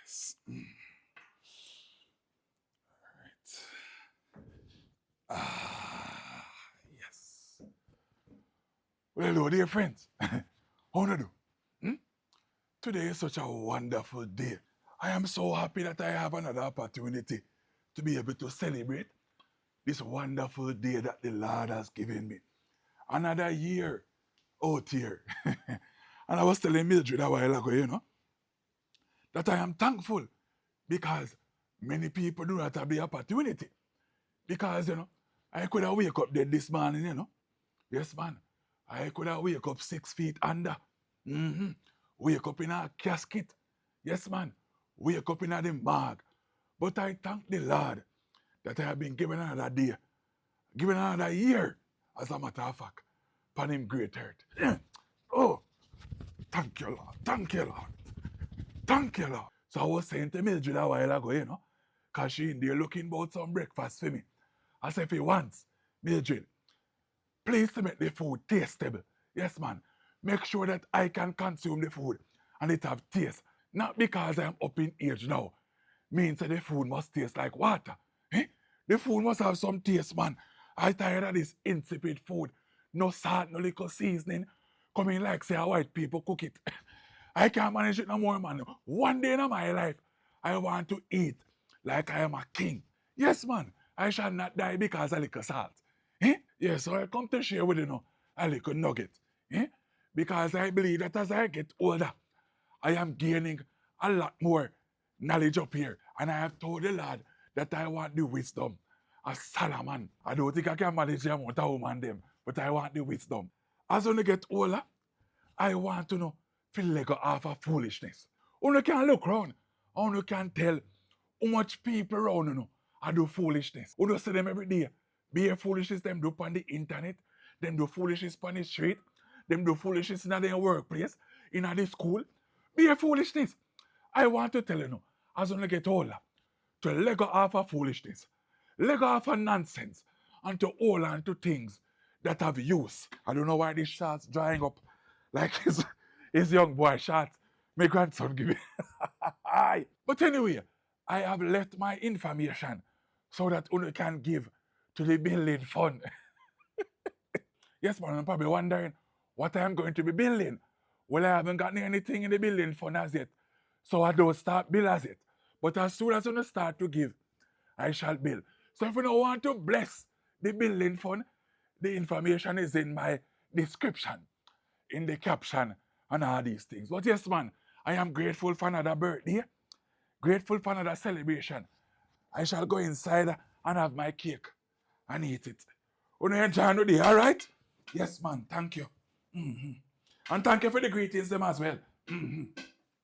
Yes. Yes. Well, hello, dear friends. How do you do? Today is such a wonderful day. I am so happy that I have another opportunity to be able to celebrate this wonderful day that the Lord has given me. Another year out here. And I was telling Mildred a while ago, that I am thankful because many people do not have the opportunity. Because, I could have wake up dead this morning. Yes, man. I could have wake up 6 feet under. Wake up in a casket. Yes, man. Wake up in a the morgue. But I thank the Lord that I have been given another day, given another year, as a matter of fact, upon him great hurt. Oh, thank you, Lord. Thank you, Lord. Thank you, Lord. So I was saying to Mildred a while ago, because she in there looking about some breakfast for me. I said, if he wants, Mildred, please to make the food tastable. Yes, man. Make sure that I can consume the food and it have taste. Not because I'm up in age now. Means that the food must taste like water. The food must have some taste, man. I tired of this insipid food. No salt, no little seasoning. Coming like say how white people cook it. I can't manage it no more, man. One day in my life, I want to eat like I am a king. Yes, man. I shall not die because of little salt. Yes, so I come to share with you a little nugget. Because I believe that as I get older, I am gaining a lot more knowledge up here. And I have told the Lord that I want the wisdom of Solomon. I don't think I can manage the amount of woman them, but I want the wisdom. As I get older, I want to feel like half of foolishness. You can look around and you can tell how much people around I do foolishness. You see them every day. Be a foolishness them do on the internet, them do foolishness on the street, them do foolishness in their workplace, in the school. Be a foolishness. I want to tell you, as I get older, to let go off of foolishness, let go off of nonsense, and to hold on to things that have use. I don't know why this shot's drying up like his young boy shot. My grandson give me. But anyway, I have left my information so that you can give to the building fund. Yes, man, I'm probably wondering what I'm going to be building. Well, I haven't gotten anything in the building fund as yet, so I don't start build as it. But as soon as I start to give, I shall build. So if you don't want to bless the building fund, the information is in my description, in the caption, and all these things. But yes, man, I am grateful for another birthday, grateful for another celebration. I shall go inside and have my cake and eat it. You know, enjoy the day, all right? Yes, man, thank you. And thank you for the greetings them as well.